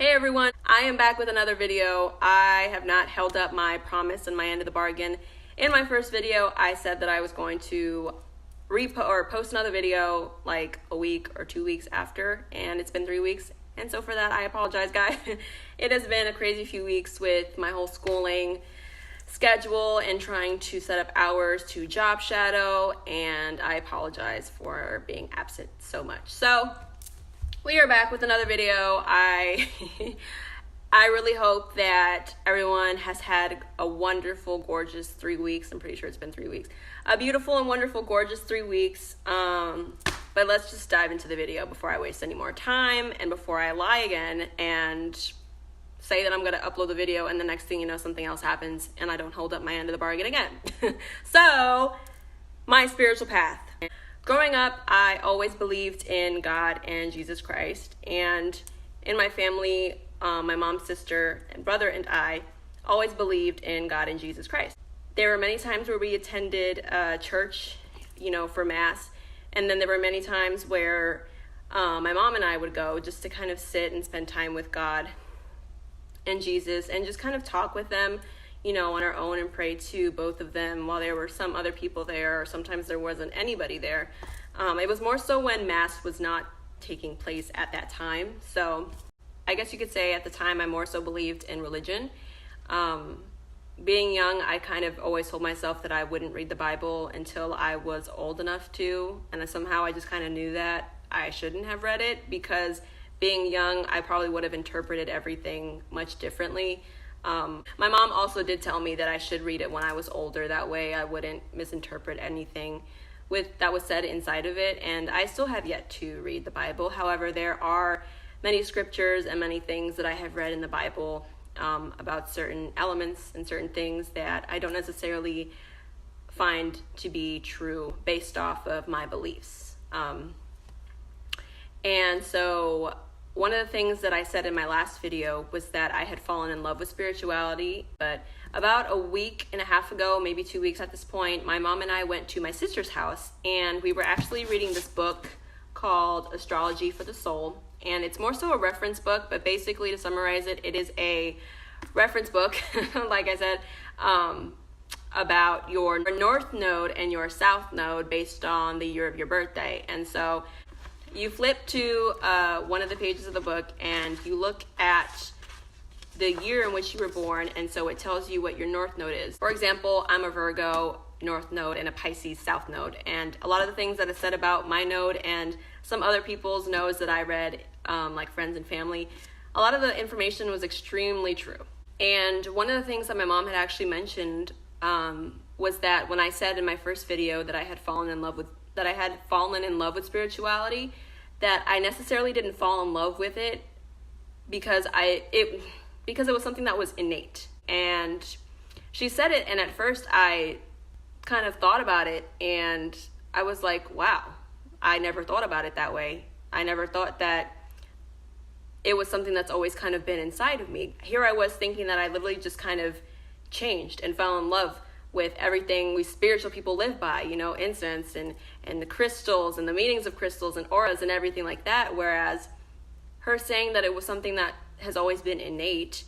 Hey everyone, I am back with another video. I have not held up my promise and my end of the bargain. In my first video, I said that I was going to post another video like a week or 2 weeks after, and it's been 3 weeks. And so for that, I apologize, guys. It has been a crazy few weeks with my whole schooling schedule and trying to set up hours to job shadow, and I apologize for being absent so much. So we are back with another video. I really hope that everyone has had a wonderful, gorgeous 3 weeks. I'm pretty sure it's been 3 weeks. A beautiful and wonderful, gorgeous 3 weeks. But let's just dive into the video before I waste any more time and before I lie again and say that I'm going to upload the video and the next thing you know, something else happens and I don't hold up my end of the bargain again. So, my spiritual path. Growing up, I always believed in God and Jesus Christ, and in my family, my mom's sister and brother and I always believed in God and Jesus Christ. There were many times where we attended church, for Mass, and then there were many times where my mom and I would go just to kind of sit and spend time with God and Jesus and just kind of talk with them, on our own and pray to both of them while there were some other people there, or sometimes there wasn't anybody there. It was more so when Mass was not taking place at that time. So I guess you could say at the time I more so believed in religion. Being young, I kind of always told myself that I wouldn't read the Bible until I was old enough to, and somehow I just kind of knew that I shouldn't have read it because being young, I probably would have interpreted everything much differently. My mom also did tell me that I should read it when I was older. That way I wouldn't misinterpret anything that was said inside of it. And I still have yet to read the Bible. However, there are many scriptures and many things that I have read in the Bible about certain elements and certain things that I don't necessarily find to be true based off of my beliefs. And so one of the things that I said in my last video was that I had fallen in love with spirituality, but about a week and a half ago, maybe 2 weeks at this point, my mom and I went to my sister's house, and we were actually reading this book called Astrology for the Soul, and it's more so a reference book, but basically to summarize it, it is a reference book, like I said, about your North Node and your South Node based on the year of your birthday. And so you flip to one of the pages of the book and you look at the year in which you were born, and so it tells you what your North Node is. For example, I'm a Virgo North Node and a Pisces South Node, and a lot of the things that is said about my node and some other people's nodes that I read, like friends and family, a lot of the information was extremely true. And one of the things that my mom had actually mentioned was that when I said in my first video that I had fallen in love with spirituality, that I necessarily didn't fall in love with it because it was something that was innate. And she said it, and at first I kind of thought about it, and I was like, wow, I never thought about it that way. I never thought that it was something that's always kind of been inside of me. Here I was thinking that I literally just kind of changed and fell in love with everything we spiritual people live by, incense and the crystals and the meanings of crystals and auras and everything like that. Whereas her saying that it was something that has always been innate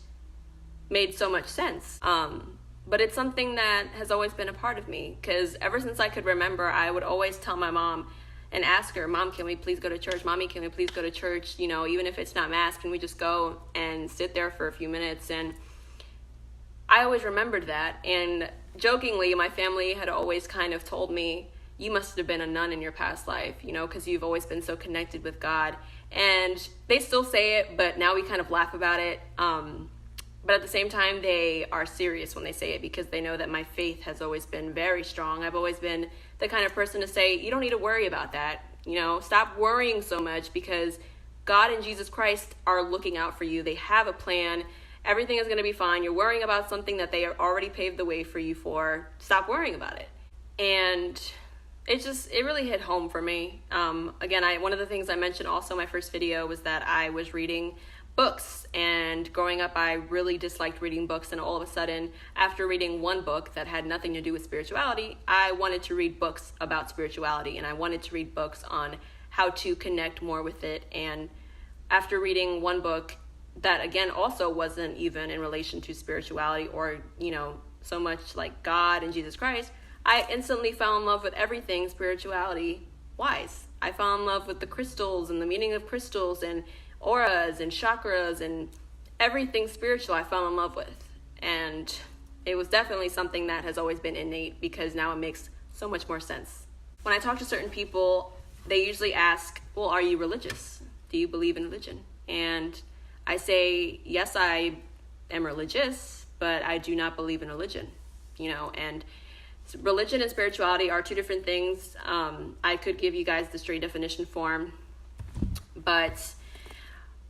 made so much sense. But it's something that has always been a part of me, because ever since I could remember, I would always tell my mom and ask her, Mom, can we please go to church? Mommy, can we please go to church? Even if it's not Mass, can we just go and sit there for a few minutes? And I always remembered that. And jokingly, my family had always kind of told me, you must have been a nun in your past life, because you've always been so connected with God. And they still say it, but now we kind of laugh about it. But at the same time, they are serious when they say it, because they know that my faith has always been very strong. I've always been the kind of person to say, you don't need to worry about that. Stop worrying so much, because God and Jesus Christ are looking out for you. They have a plan. Everything is going to be fine. You're worrying about something that they already paved the way for you for. Stop worrying about it. And it really hit home for me. Again, one of the things I mentioned also in my first video was that I was reading books, and growing up I really disliked reading books, and all of a sudden, after reading one book that had nothing to do with spirituality, I wanted to read books about spirituality, and I wanted to read books on how to connect more with it. And after reading one book, that again also wasn't even in relation to spirituality or, so much like God and Jesus Christ, I instantly fell in love with everything spirituality wise. I fell in love with the crystals and the meaning of crystals and auras and chakras and everything spiritual I fell in love with. And it was definitely something that has always been innate, because now it makes so much more sense. When I talk to certain people, they usually ask, well, are you religious? Do you believe in religion? And I say, yes, I am religious, but I do not believe in religion, and religion and spirituality are two different things. I could give you guys the straight definition form, but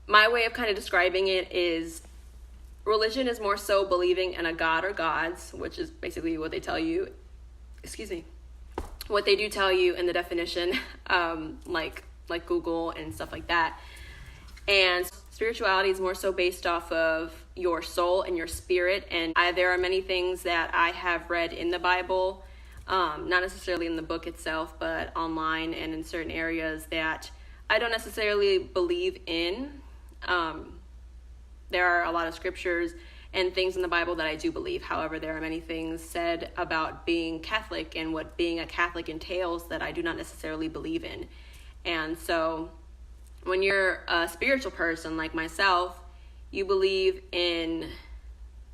my way of kind of describing it is religion is more so believing in a god or gods, which is basically what they tell you, what they do tell you in the definition, like Google and stuff like that. And spirituality is more so based off of your soul and your spirit. And there are many things that I have read in the Bible, not necessarily in the book itself, but online and in certain areas that I don't necessarily believe in. There are a lot of scriptures and things in the Bible that I do believe. However, there are many things said about being Catholic and what being a Catholic entails that I do not necessarily believe in. And so when you're a spiritual person like myself, you believe in,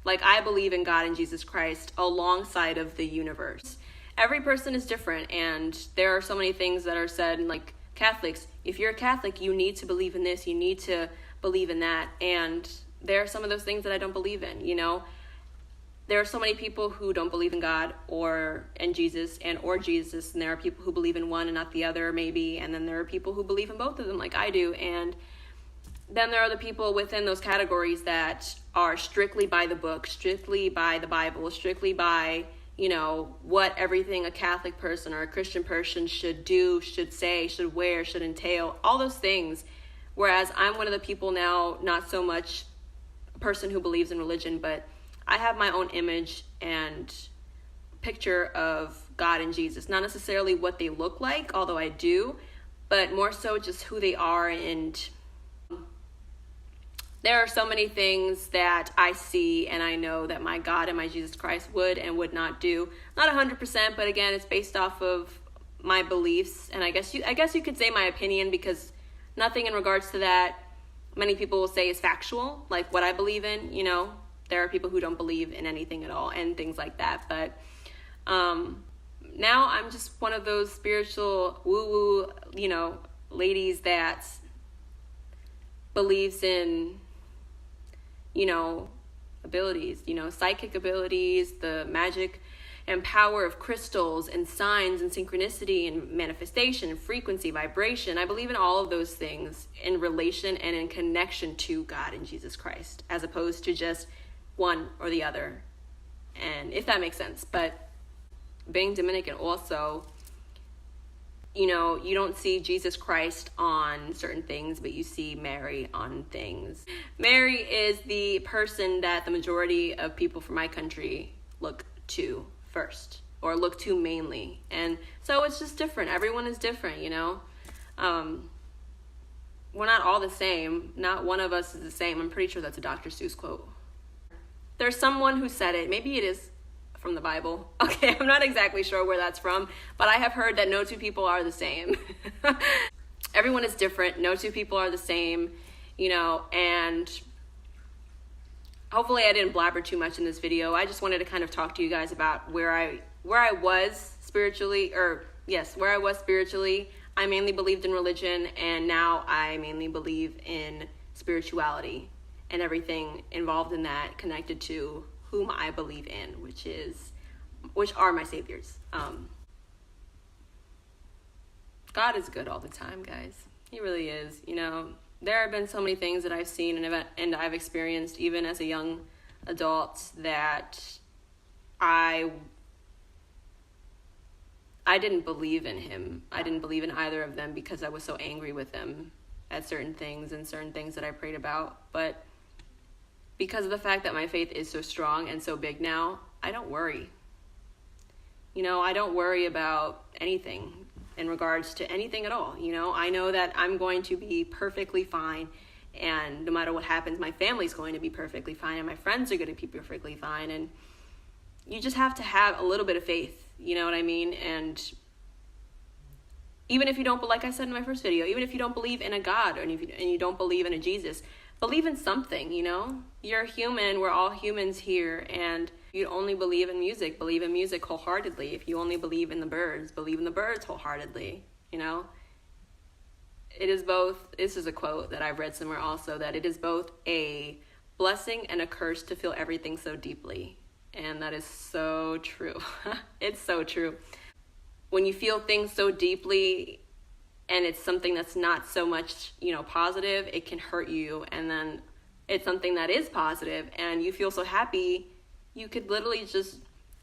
like I believe in God and Jesus Christ alongside of the universe. Every person is different, and there are so many things that are said, like Catholics, if you're a Catholic, you need to believe in this, you need to believe in that. And there are some of those things that I don't believe in, There are so many people who don't believe in God or Jesus, and there are people who believe in one and not the other, maybe, and then there are people who believe in both of them like I do. And then there are the people within those categories that are strictly by the book, strictly by the Bible, strictly by, what everything a Catholic person or a Christian person should do, should say, should wear, should entail, all those things. Whereas I'm one of the people now, not so much a person who believes in religion, but I have my own image and picture of God and Jesus. Not necessarily what they look like, although I do, but more so just who they are. And there are so many things that I see and I know that my God and my Jesus Christ would and would not do. Not 100%, but again, it's based off of my beliefs. And I guess you could say my opinion, because nothing in regards to that, many people will say, is factual, like what I believe in, There are people who don't believe in anything at all and things like that. But now I'm just one of those spiritual woo-woo, ladies that believes in, abilities, psychic abilities, the magic and power of crystals and signs and synchronicity and manifestation and frequency, vibration. I believe in all of those things in relation and in connection to God and Jesus Christ, as opposed to just one or the other, and if that makes sense. But being Dominican also, you don't see Jesus Christ on certain things, but you see Mary on things. Mary is the person that the majority of people from my country look to first, or look to mainly. And so it's just different. Everyone is different, We're not all the same. Not one of us is the same. I'm pretty sure that's a Dr. Seuss quote. There's someone who said it. Maybe it is from the Bible. Okay, I'm not exactly sure where that's from, but I have heard that no two people are the same. Everyone is different. No two people are the same, and hopefully I didn't blabber too much in this video. I just wanted to kind of talk to you guys about where I was spiritually, where I was spiritually. I mainly believed in religion, and now I mainly believe in spirituality and everything involved in that, connected to whom I believe in, which are my saviors. God is good all the time, guys. He really is. There have been so many things that I've seen and I've experienced, even as a young adult, that I didn't believe in him. I didn't believe in either of them because I was so angry with them at certain things and certain things that I prayed about. But because of the fact that my faith is so strong and so big now, I don't worry. I don't worry about anything in regards to anything at all. I know that I'm going to be perfectly fine and no matter what happens, my family's going to be perfectly fine, and my friends are going to be perfectly fine. And you just have to have a little bit of faith, you know what I mean? And even if you don't, but like I said in my first video, even if you don't believe in a God, and you don't believe in a Jesus, believe in something, you know? You're human, we're all humans here, and if you only believe in music wholeheartedly. If you only believe in the birds, believe in the birds wholeheartedly, you know? It is both, this is a quote that I've read somewhere also, that it is both a blessing and a curse to feel everything so deeply. And that is so true. It's so true. When you feel things so deeply and it's something that's not so much, you know, positive, it can hurt you. And then it's something that is positive and you feel so happy, you could literally just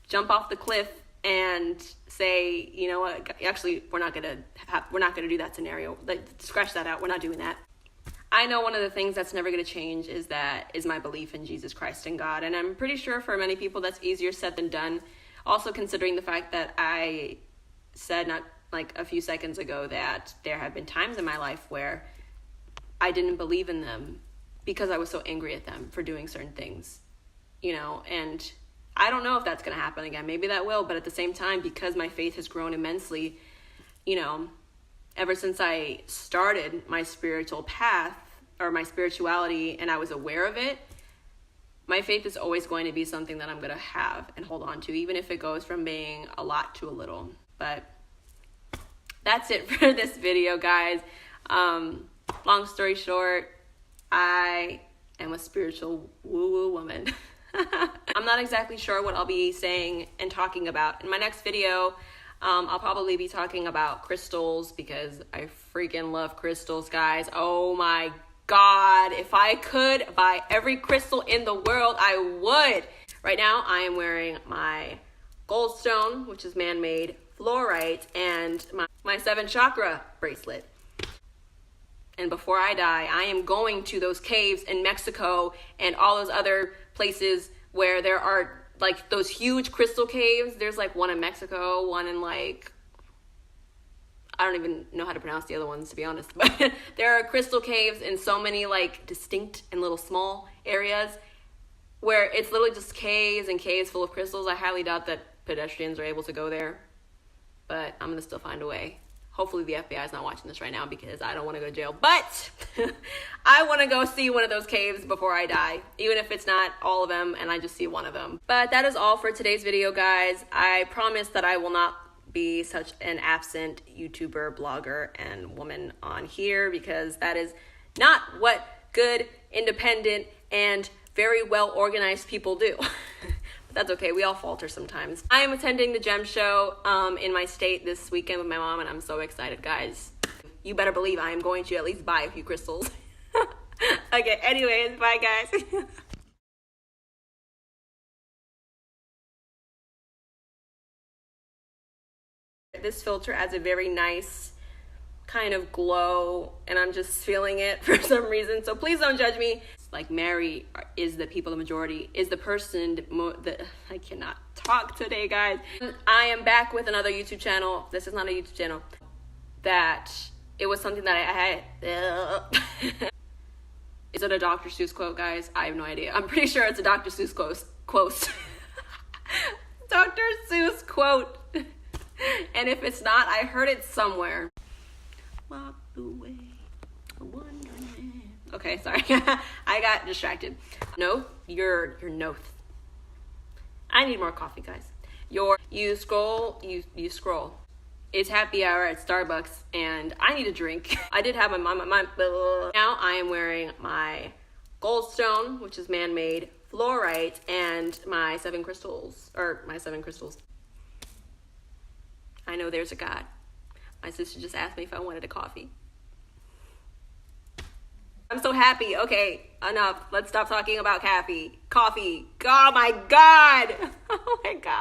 jump off the cliff and say, you know what, actually, we're not gonna do that scenario. Like, scratch that out. We're not doing that. I know one of the things that's never going to change is my belief in Jesus Christ and God. And I'm pretty sure for many people that's easier said than done. Also considering the fact that I said not like a few seconds ago that there have been times in my life where I didn't believe in them because I was so angry at them for doing certain things, you know, and I don't know if that's going to happen again. Maybe that will, but at the same time, because my faith has grown immensely, you know, ever since I started my spiritual path or my spirituality and I was aware of it, my faith is always going to be something that I'm going to have and hold on to, even if it goes from being a lot to a little. But that's it for this video, guys. Long story short, I am a spiritual woo-woo woman. I'm not exactly sure what I'll be saying and talking about. In my next video, I'll probably be talking about crystals because I freaking love crystals, guys. Oh my God. If I could buy every crystal in the world, I would. Right now, I am wearing my goldstone, which is man-made fluorite, and my 7 chakra bracelet. And before I die, I am going to those caves in Mexico and all those other places where there are like those huge crystal caves. There's like one in Mexico, one in like, I don't even know how to pronounce the other ones, to be honest. But there are crystal caves in so many like distinct and little small areas where it's literally just caves and caves full of crystals. I highly doubt that pedestrians are able to go there, but I'm gonna still find a way. Hopefully the FBI is not watching this right now because I don't want to go to jail. But I want to go see one of those caves before I die, even if it's not all of them and I just see one of them. But that is all for today's video, guys. I promise that I will not be such an absent YouTuber, blogger, and woman on here because that is not what good, independent, and very well organized people do. That's okay. We all falter sometimes. I am attending the Gem Show in my state this weekend with my mom, and I'm so excited, guys. You better believe I am going to at least buy a few crystals. Okay, anyways, bye, guys. This filter adds a very nice kind of glow, and I'm just feeling it for some reason, so please don't judge me. Like, Mary is the people, the majority, is the person that I cannot talk today, guys. I am back with another YouTube channel. This is not a YouTube channel. That it was something that I had. Is it a Dr. Seuss quote, guys? I have no idea. I'm pretty sure it's a Dr. Seuss quote. Dr. Seuss quote. And if it's not, I heard it somewhere. Walk away, wondering. Okay, sorry. I got distracted. No, your note. I need more coffee, guys. You scroll. It's happy hour at Starbucks, and I need a drink. I did have my now I am wearing my goldstone, which is man-made fluorite, and my 7 crystals. I know there's a God. My sister just asked me if I wanted a coffee. I'm so happy. Okay, enough. Let's stop talking about coffee. Oh my God. Oh my God.